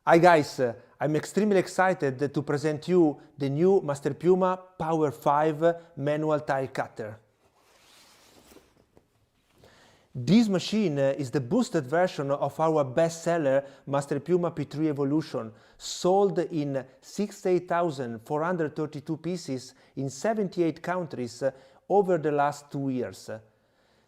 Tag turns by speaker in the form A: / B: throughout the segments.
A: Hi guys, I'm extremely excited to present you the new Masterpiuma Power 5 manual tile cutter. This machine is the boosted version of our bestseller Masterpiuma P3 Evolution, sold in 68,432 pieces in 78 countries over the last 2 years.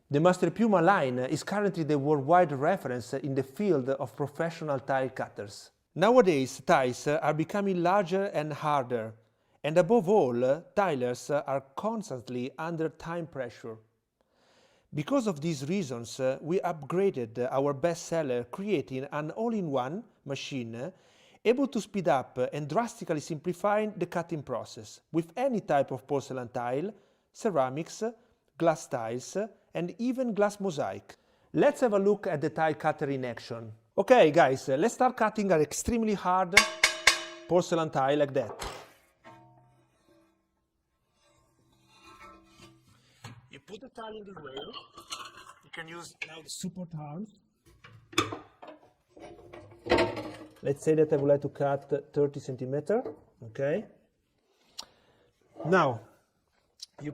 A: The Masterpiuma line is currently the worldwide reference in the field of professional tile cutters. Nowadays, tiles are becoming larger and harder, and above all, tilers are constantly under time pressure. Because of these reasons, we upgraded our bestseller, creating an all-in-one machine able to speed up and drastically simplify the cutting process with any type of porcelain tile, ceramics, glass tiles, and even glass mosaic. Let's have a look at the tile cutter in action. Okay guys, let's start cutting an extremely hard porcelain tile like that. You put the tile in the rail. You can use now the support arms. Let's say that I would like to cut 30 centimeters. Okay. Now, you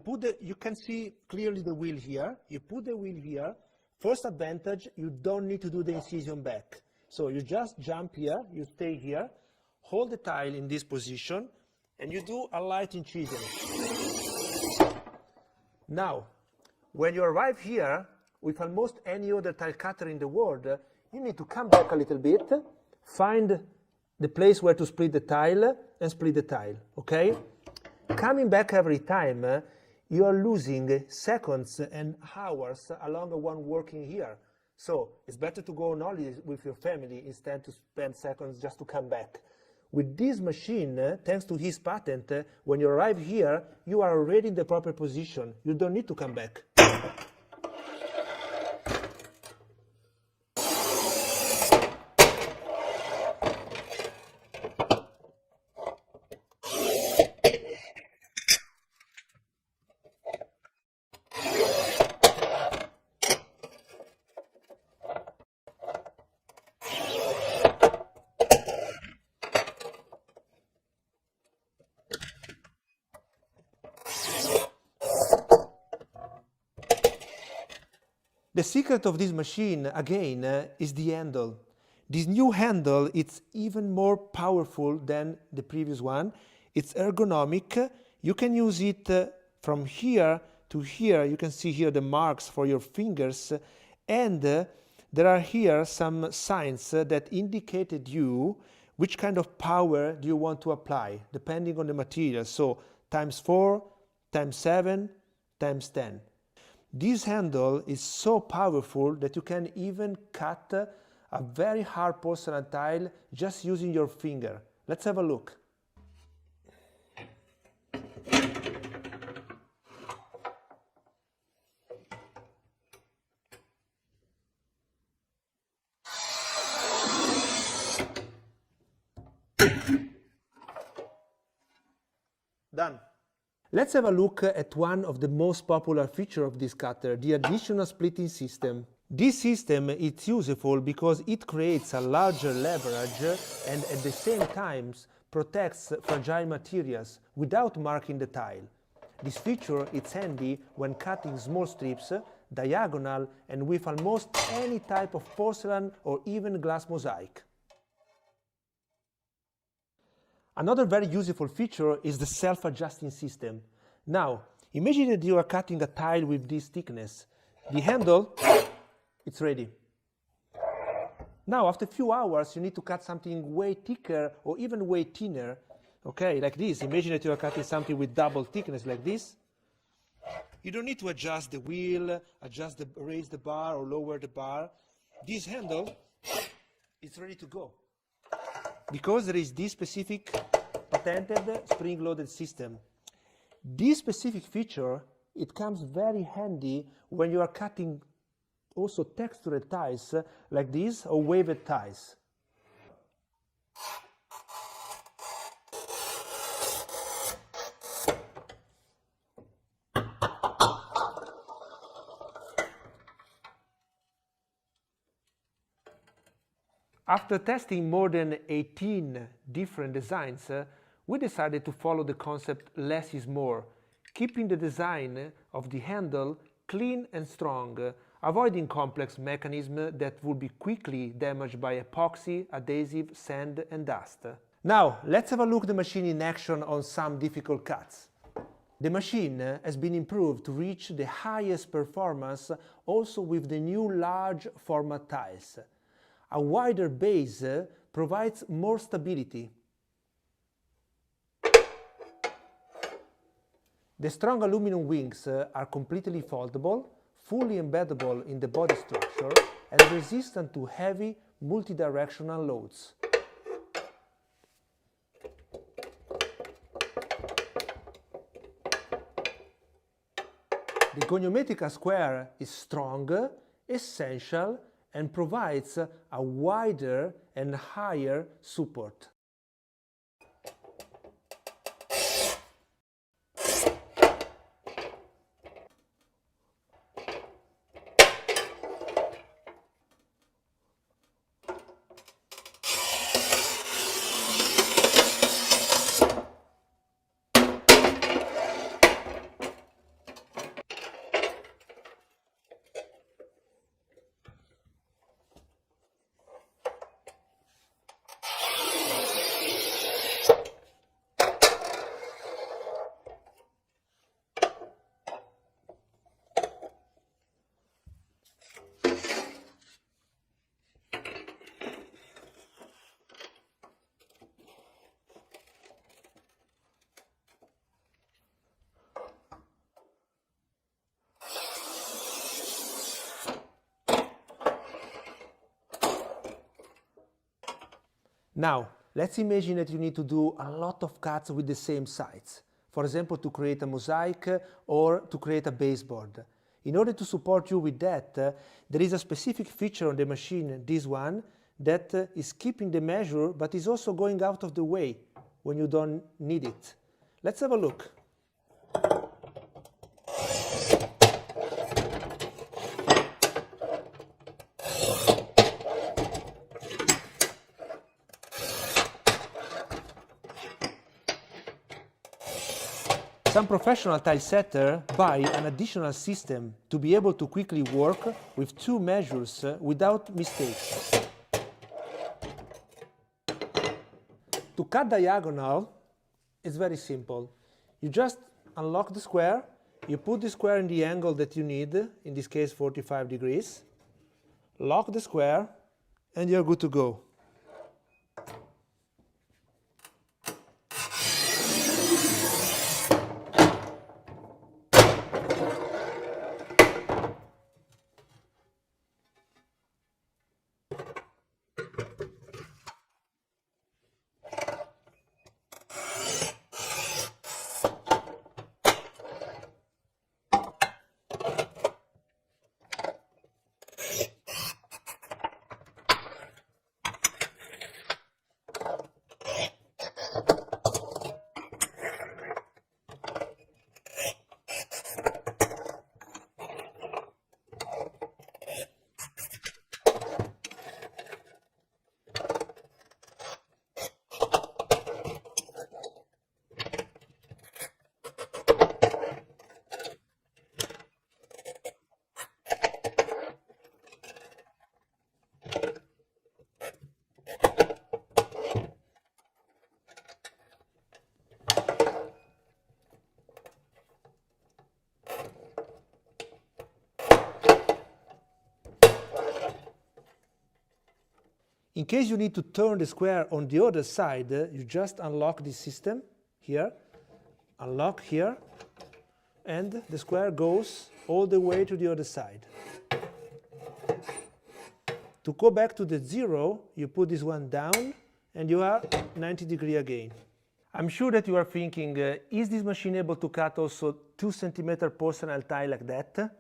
A: can see clearly the wheel here. You put the wheel here. First advantage, you don't need to do the incision back. So you just jump here, you stay here, hold the tile in this position, and you do a light incision. Now, when you arrive here, with almost any other tile cutter in the world, you need to come back a little bit, find the place where to split the tile, and split the tile, okay? Coming back every time, you are losing seconds and hours along one working here. So it's better to go on holiday with your family instead to spend seconds just to come back. With this machine, thanks to his patent, when you arrive here, you are already in the proper position. You don't need to come back. The secret of this machine, again, is the handle. This new handle is even more powerful than the previous one. It's ergonomic. You can use it from here to here. You can see here the marks for your fingers. And there are here some signs that indicated you which kind of power do you want to apply, depending on the material. So ×4, ×7, ×10. This handle is so powerful that you can even cut a very hard porcelain tile just using your finger. Let's have a look. Done. Let's have a look at one of the most popular features of this cutter, the additional splitting system. This system is useful because it creates a larger leverage and at the same time protects fragile materials without marking the tile. This feature is handy when cutting small strips, diagonal, and with almost any type of porcelain or even glass mosaic. Another very useful feature is the self-adjusting system. Now, imagine that you are cutting a tile with this thickness. The handle, it's ready. Now, after a few hours, you need to cut something way thicker or even way thinner. Okay, like this. Imagine that you are cutting something with double thickness like this. You don't need to adjust the wheel, raise the bar or lower the bar. This handle is ready to go. Because there is this specific patented spring-loaded system. This specific feature, it comes very handy when you are cutting also textured tiles like this or waved tiles. After testing more than 18 different designs, we decided to follow the concept less is more, keeping the design of the handle clean and strong, avoiding complex mechanisms that would be quickly damaged by epoxy, adhesive, sand and dust. Now, let's have a look at the machine in action on some difficult cuts. The machine has been improved to reach the highest performance also with the new large format tiles. A wider base provides more stability. The strong aluminum wings are completely foldable, fully embeddable in the body structure and resistant to heavy multidirectional loads. The goniometric square is strong, essential, and provides a wider and higher support. Now, let's imagine that you need to do a lot of cuts with the same sides. For example, to create a mosaic or to create a baseboard. In order to support you with that, there is a specific feature on the machine, this one, that is keeping the measure but is also going out of the way when you don't need it. Let's have a look. Some professional tile setters buy an additional system to be able to quickly work with two measures without mistakes. To cut diagonal, it's very simple. You just unlock the square, you put the square in the angle that you need, in this case 45 degrees, lock the square, and you're good to go. In case you need to turn the square on the other side, you just unlock this system here, unlock here, and the square goes all the way to the other side. To go back to the zero, you put this one down and you are 90 degrees again. I'm sure that you are thinking, is this machine able to cut also 2 cm porcelain tile like that?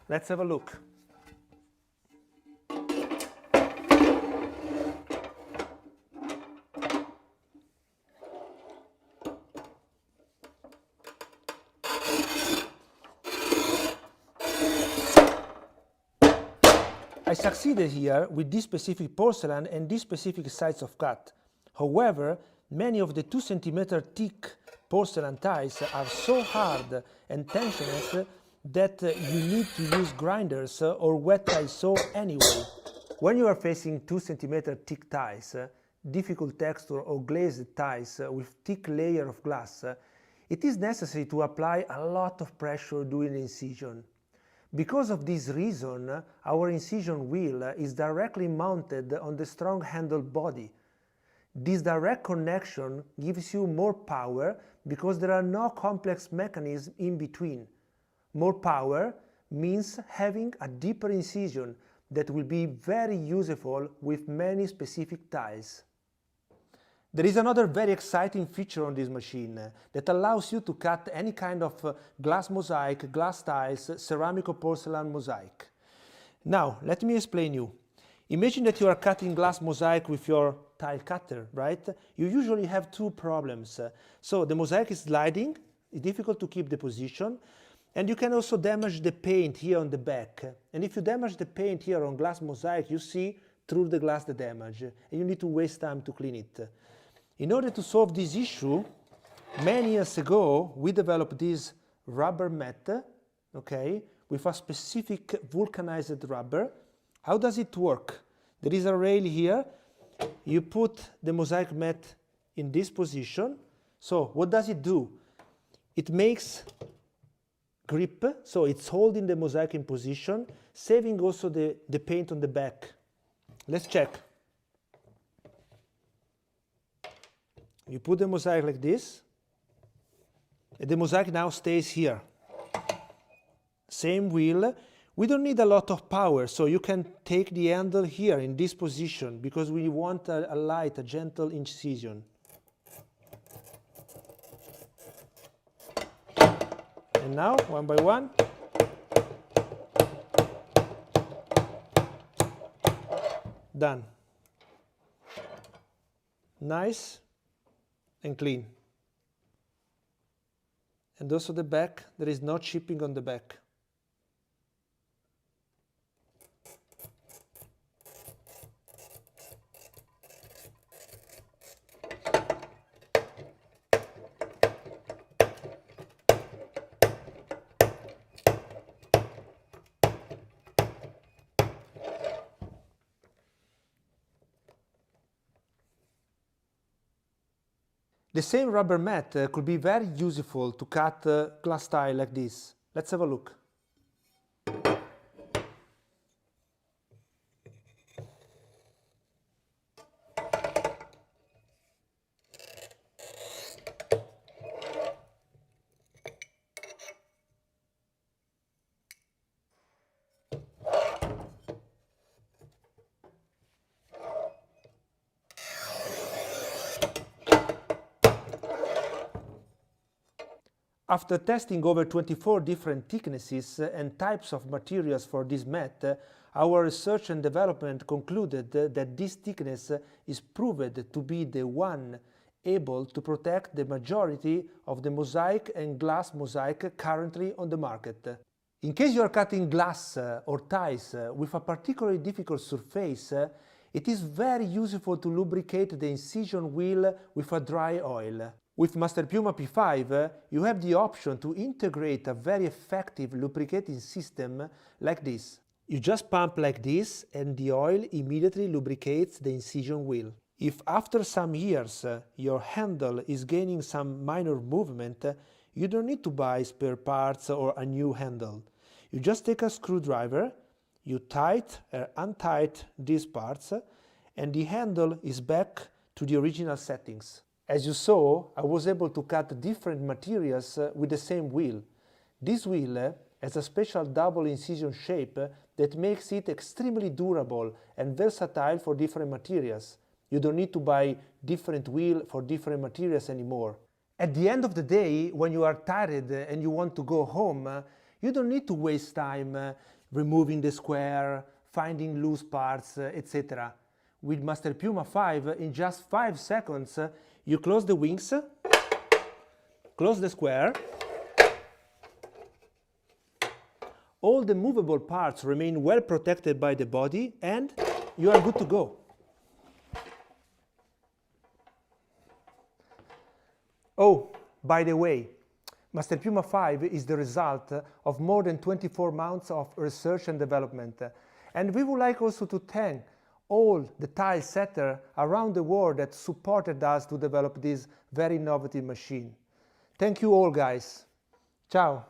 A: Let's have a look. I succeeded here with this specific porcelain and this specific size of cut. However, many of the 2 cm thick porcelain tiles are so hard and tensionless that you need to use grinders or wet tile saw anyway. When you are facing 2 cm thick tiles, difficult texture or glazed tiles with thick layer of glass, it is necessary to apply a lot of pressure during incision. Because of this reason, our incision wheel is directly mounted on the strong handle body. This direct connection gives you more power because there are no complex mechanisms in between. More power means having a deeper incision that will be very useful with many specific tiles. There is another very exciting feature on this machine that allows you to cut any kind of glass mosaic, glass tiles, ceramic or porcelain mosaic. Now, let me explain you. Imagine that you are cutting glass mosaic with your tile cutter, right? You usually have 2 problems. So the mosaic is sliding, it's difficult to keep the position, and you can also damage the paint here on the back. And if you damage the paint here on glass mosaic, you see through the glass the damage, and you need to waste time to clean it. In order to solve this issue, many years ago, we developed this rubber mat, okay, with a specific vulcanized rubber. How does it work? There is a rail here. You put the mosaic mat in this position. So what does it do? It makes grip, so it's holding the mosaic in position, saving also the paint on the back. Let's check. You put the mosaic like this, and the mosaic now stays here. Same wheel. We don't need a lot of power, so you can take the handle here in this position because we want a light, a gentle incision. And now, one by one, done. Nice and clean. And also the back, there is no chipping on the back. The same rubber mat could be very useful to cut glass tile like this. Let's have a look. After testing over 24 different thicknesses and types of materials for this mat, our research and development concluded that this thickness is proved to be the one able to protect the majority of the mosaic and glass mosaic currently on the market. In case you are cutting glass or tiles with a particularly difficult surface, it is very useful to lubricate the incision wheel with a dry oil. With Masterpiuma P5, you have the option to integrate a very effective lubricating system like this. You just pump like this and the oil immediately lubricates the incision wheel. If after some years your handle is gaining some minor movement, you don't need to buy spare parts or a new handle. You just take a screwdriver, you tighten or untighten these parts, and the handle is back to the original settings. As you saw, I was able to cut different materials with the same wheel. This wheel has a special double incision shape that makes it extremely durable and versatile for different materials. You don't need to buy different wheel for different materials anymore. At the end of the day, when you are tired and you want to go home, you don't need to waste time removing the square, finding loose parts, etc. With Masterpiuma 5, in just 5 seconds, you close the wings, close the square, All the movable parts remain well protected by the body, and you are good to go. Oh, by the way, Masterpiuma 5 is the result of more than 24 months of research and development. And we would like also to thank all the tile setters around the world that supported us to develop this very innovative machine. Thank you all, guys. Ciao.